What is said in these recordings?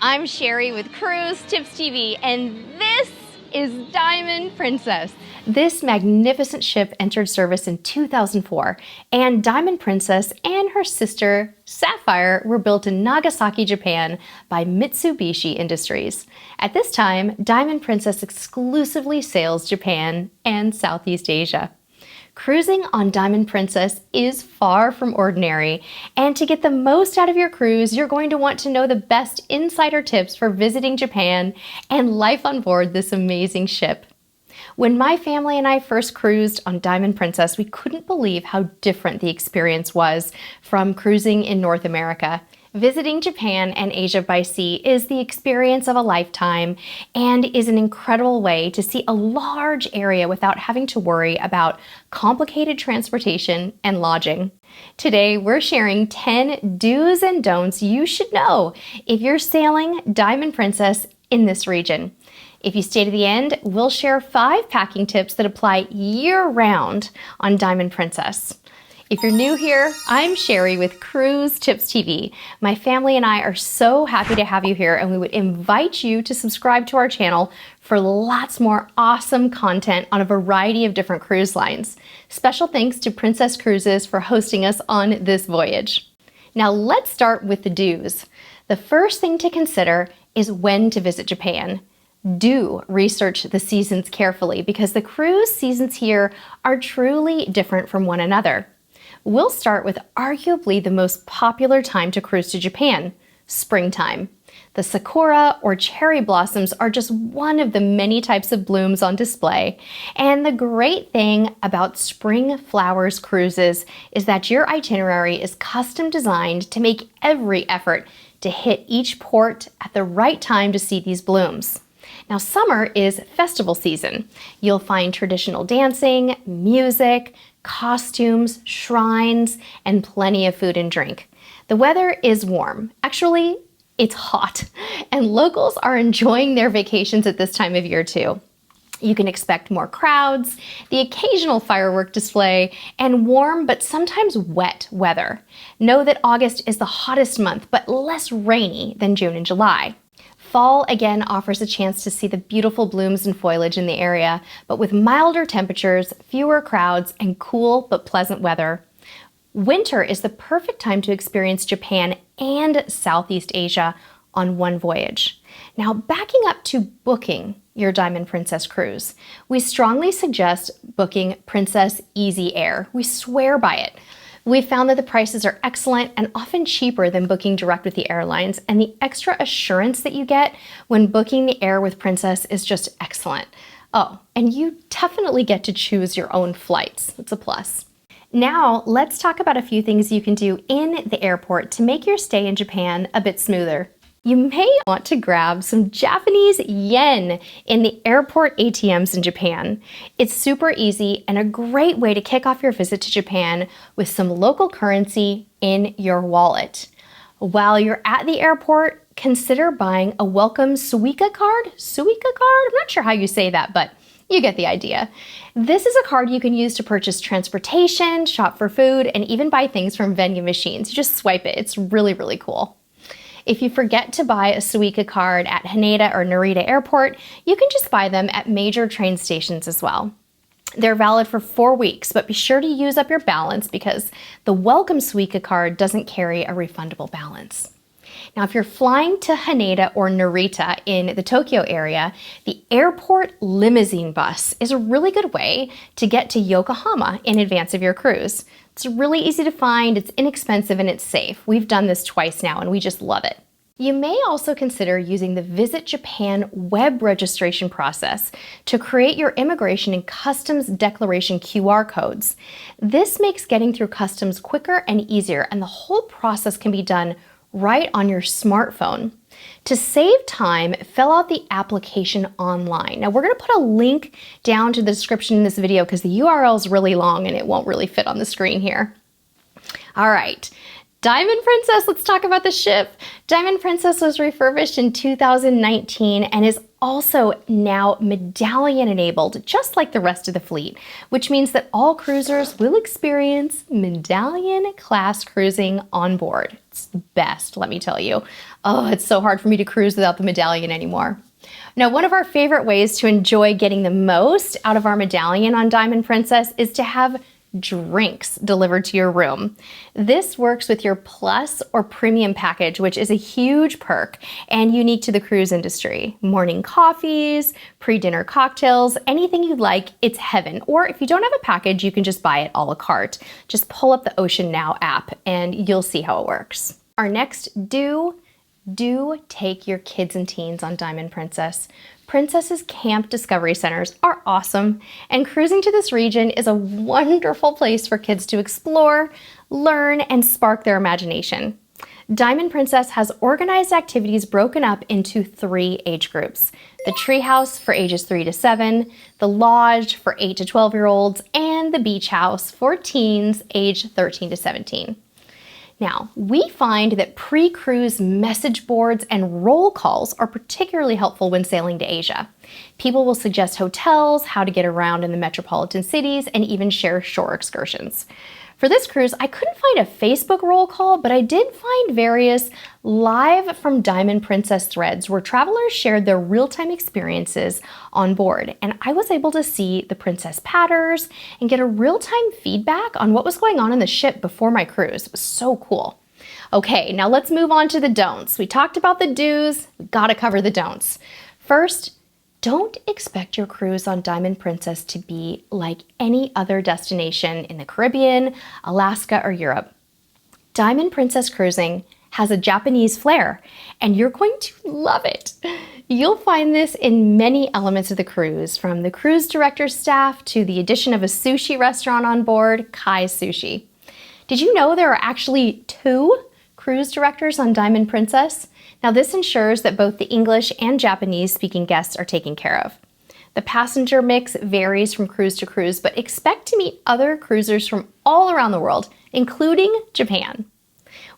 I'm Sherry with CruiseTipsTV, and this is Diamond Princess. This magnificent ship entered service in 2004, and Diamond Princess and her sister Sapphire were built in Nagasaki, Japan by Mitsubishi Industries. At this time, Diamond Princess exclusively sails Japan and Southeast Asia. Cruising on Diamond Princess is far from ordinary, and to get the most out of your cruise, you're going to want to know the best insider tips for visiting Japan and life on board this amazing ship. When my family and I first cruised on Diamond Princess, we couldn't believe how different the experience was from cruising in North America. Visiting Japan and Asia by sea is the experience of a lifetime and is an incredible way to see a large area without having to worry about complicated transportation and lodging. Today, we're sharing 10 do's and don'ts you should know if you're sailing Diamond Princess in this region. If you stay to the end, we'll share 5 packing tips that apply year-round on Diamond Princess. If you're new here, I'm Sherry with CruiseTipsTV. My family and I are so happy to have you here, and we would invite you to subscribe to our channel for lots more awesome content on a variety of different cruise lines. Special thanks to Princess Cruises for hosting us on this voyage. Now let's start with the do's. The first thing to consider is when to visit Japan. Do research the seasons carefully because the cruise seasons here are truly different from one another. We'll start with arguably the most popular time to cruise to Japan, springtime. The sakura or cherry blossoms are just one of the many types of blooms on display. And the great thing about Spring Flowers cruises is that your itinerary is custom designed to make every effort to hit each port at the right time to see these blooms. Now, summer is festival season. You'll find traditional dancing, music, costumes, shrines, and plenty of food and drink. The weather is warm. Actually, it's hot, and locals are enjoying their vacations at this time of year too. You can expect more crowds, the occasional firework display, and warm but sometimes wet weather. Know that August is the hottest month, but less rainy than June and July. Fall again offers a chance to see the beautiful blooms and foliage in the area, but with milder temperatures, fewer crowds, and cool but pleasant weather. Winter is the perfect time to experience Japan and Southeast Asia on one voyage. Now, backing up to booking your Diamond Princess cruise, we strongly suggest booking Princess Easy Air. We swear by it. We've found that the prices are excellent and often cheaper than booking direct with the airlines, and the extra assurance that you get when booking the air with Princess is just excellent. Oh, and you definitely get to choose your own flights. It's a plus. Now, let's talk about a few things you can do in the airport to make your stay in Japan a bit smoother. You may want to grab some Japanese yen in the airport ATMs in Japan. It's super easy and a great way to kick off your visit to Japan with some local currency in your wallet. While you're at the airport, consider buying a welcome Suica card? Suica card? I'm not sure how you say that, but you get the idea. This is a card you can use to purchase transportation, shop for food, and even buy things from vending machines. You just swipe it. It's really, really cool. If you forget to buy a Suica card at Haneda or Narita Airport, you can just buy them at major train stations as well. They're valid for 4 weeks, but be sure to use up your balance because the welcome Suica card doesn't carry a refundable balance. Now, if you're flying to Haneda or Narita in the Tokyo area, the airport limousine bus is a really good way to get to Yokohama in advance of your cruise. It's really easy to find, it's inexpensive, and it's safe. We've done this twice now, and we just love it. You may also consider using the Visit Japan web registration process to create your immigration and customs declaration QR codes. This makes getting through customs quicker and easier, and the whole process can be done right on your smartphone. To save time, fill out the application online. Now, we're going to put a link down to the description in this video because the URL is really long and it won't really fit on the screen here. All right. Diamond Princess, let's talk about the ship. Diamond Princess was refurbished in 2019 and is also now Medallion enabled, just like the rest of the fleet, which means that all cruisers will experience Medallion class cruising on board. It's the best, let me tell you. Oh, it's so hard for me to cruise without the Medallion anymore. Now, one of our favorite ways to enjoy getting the most out of our Medallion on Diamond Princess is to have drinks delivered to your room. This works with your Plus or Premium package, which is a huge perk and unique to the cruise industry. Morning coffees, pre-dinner cocktails, anything you'd like, it's heaven. Or if you don't have a package, you can just buy it a la carte. Just pull up the Ocean Now app and you'll see how it works. Our next do take your kids and teens on Diamond Princess. Princess's Camp Discovery Centers are awesome, and cruising to this region is a wonderful place for kids to explore, learn, and spark their imagination. Diamond Princess has organized activities broken up into 3 age groups: the Treehouse for ages 3 to 7, the Lodge for 8 to 12-year-olds, and the Beach House for teens age 13 to 17. Now, we find that pre-cruise message boards and roll calls are particularly helpful when sailing to Asia. People will suggest hotels, how to get around in the metropolitan cities, and even share shore excursions. For this cruise, I couldn't find a Facebook roll call, but I did find various live from Diamond Princess threads where travelers shared their real-time experiences on board. And I was able to see the Princess Patters and get a real-time feedback on what was going on in the ship before my cruise. It was so cool. Okay, now let's move on to the don'ts. We talked about the do's, we gotta cover the don'ts. First, don't expect your cruise on Diamond Princess to be like any other destination in the Caribbean, Alaska, or Europe. Diamond Princess cruising has a Japanese flair, and you're going to love it. You'll find this in many elements of the cruise, from the cruise director's staff to the addition of a sushi restaurant on board, Kai Sushi. Did you know there are actually 2 cruise directors on Diamond Princess? Now, this ensures that both the English and Japanese speaking guests are taken care of. The passenger mix varies from cruise to cruise, but expect to meet other cruisers from all around the world, including Japan.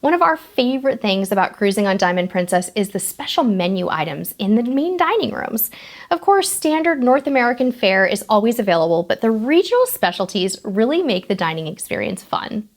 One of our favorite things about cruising on Diamond Princess is the special menu items in the main dining rooms. Of course, standard North American fare is always available, but the regional specialties really make the dining experience fun.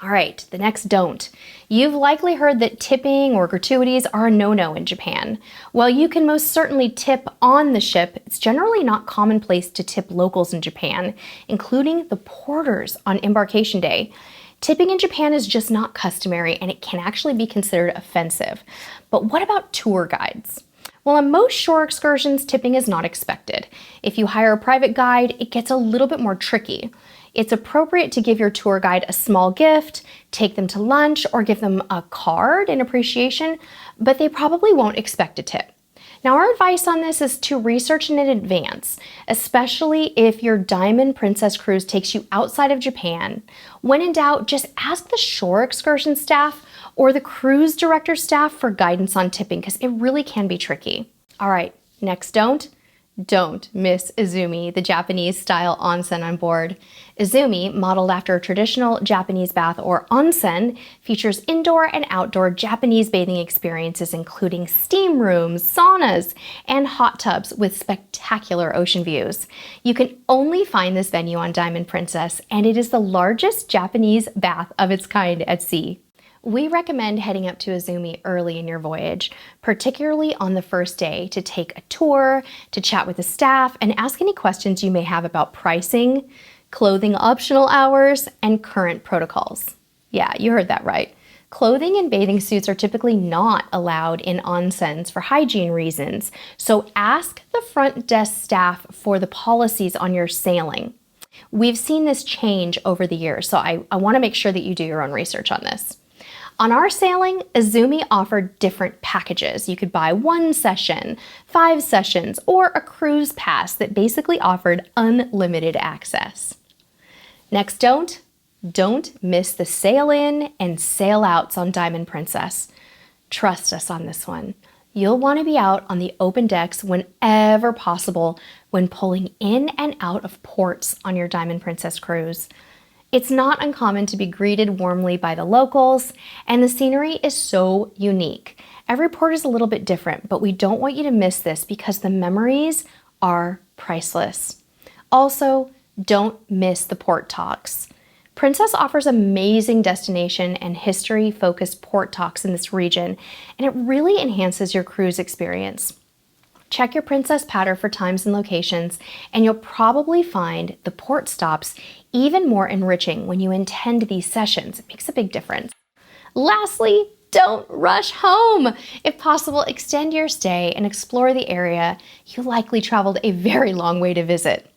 All right, the next don't. You've likely heard that tipping or gratuities are a no-no in Japan. While you can most certainly tip on the ship, it's generally not commonplace to tip locals in Japan, including the porters on embarkation day. Tipping in Japan is just not customary, and it can actually be considered offensive. But what about tour guides? Well, on most shore excursions, tipping is not expected. If you hire a private guide, it gets a little bit more tricky. It's appropriate to give your tour guide a small gift, take them to lunch, or give them a card in appreciation, but they probably won't expect a tip. Now, our advice on this is to research in advance, especially if your Diamond Princess cruise takes you outside of Japan. When in doubt, just ask the shore excursion staff or the cruise director staff for guidance on tipping, because it really can be tricky. All right, next don't miss Izumi, the Japanese-style onsen on board. Izumi, modeled after a traditional Japanese bath or onsen, features indoor and outdoor Japanese bathing experiences, including steam rooms, saunas, and hot tubs with spectacular ocean views. You can only find this venue on Diamond Princess, and it is the largest Japanese bath of its kind at sea. We recommend heading up to Izumi early in your voyage, particularly on the first day, to take a tour, to chat with the staff, and ask any questions you may have about pricing, clothing optional hours, and current protocols. Yeah, you heard that right. Clothing and bathing suits are typically not allowed in onsens for hygiene reasons, so ask the front desk staff for the policies on your sailing. We've seen this change over the years, so I want to make sure that you do your own research on this. On our sailing, Izumi offered different packages. You could buy 1 session, 5 sessions, or a cruise pass that basically offered unlimited access. Next don't miss the sail-in and sail-outs on Diamond Princess. Trust us on this one. You'll want to be out on the open decks whenever possible when pulling in and out of ports on your Diamond Princess cruise. It's not uncommon to be greeted warmly by the locals, and the scenery is so unique. Every port is a little bit different, but we don't want you to miss this because the memories are priceless. Also, don't miss the port talks. Princess offers amazing destination and history-focused port talks in this region, and it really enhances your cruise experience. Check your Princess patter for times and locations, and you'll probably find the port stops even more enriching when you attend these sessions. It makes a big difference. Lastly, don't rush home. If possible, extend your stay and explore the area. You likely traveled a very long way to visit.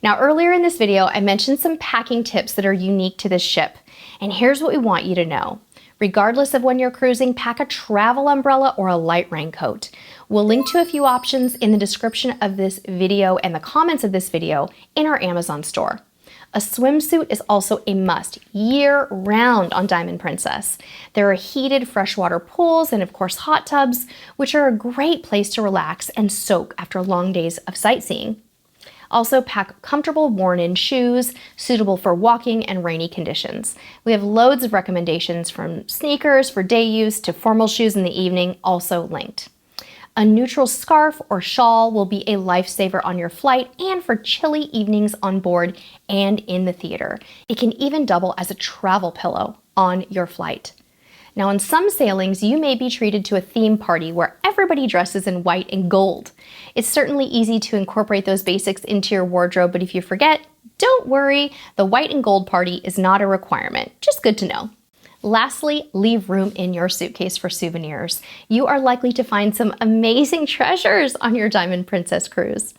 Now, earlier in this video, I mentioned some packing tips that are unique to this ship, and here's what we want you to know. Regardless of when you're cruising, pack a travel umbrella or a light raincoat. We'll link to a few options in the description of this video and the comments of this video in our Amazon store. A swimsuit is also a must year-round on Diamond Princess. There are heated freshwater pools and of course hot tubs, which are a great place to relax and soak after long days of sightseeing. Also pack comfortable worn-in shoes suitable for walking and rainy conditions. We have loads of recommendations from sneakers for day use to formal shoes in the evening, also linked. A neutral scarf or shawl will be a lifesaver on your flight and for chilly evenings on board and in the theater. It can even double as a travel pillow on your flight. Now, on some sailings, you may be treated to a theme party where everybody dresses in white and gold. It's certainly easy to incorporate those basics into your wardrobe, but if you forget, don't worry, the white and gold party is not a requirement, just good to know. Lastly, leave room in your suitcase for souvenirs. You are likely to find some amazing treasures on your Diamond Princess cruise.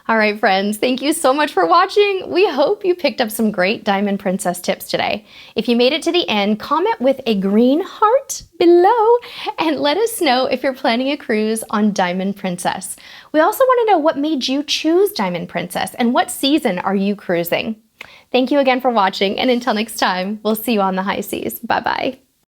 All right, friends, thank you so much for watching. We hope you picked up some great Diamond Princess tips today. If you made it to the end, comment with a green heart below and let us know if you're planning a cruise on Diamond Princess. We also want to know what made you choose Diamond Princess and what season are you cruising? Thank you again for watching, and until next time, we'll see you on the high seas. Bye-bye.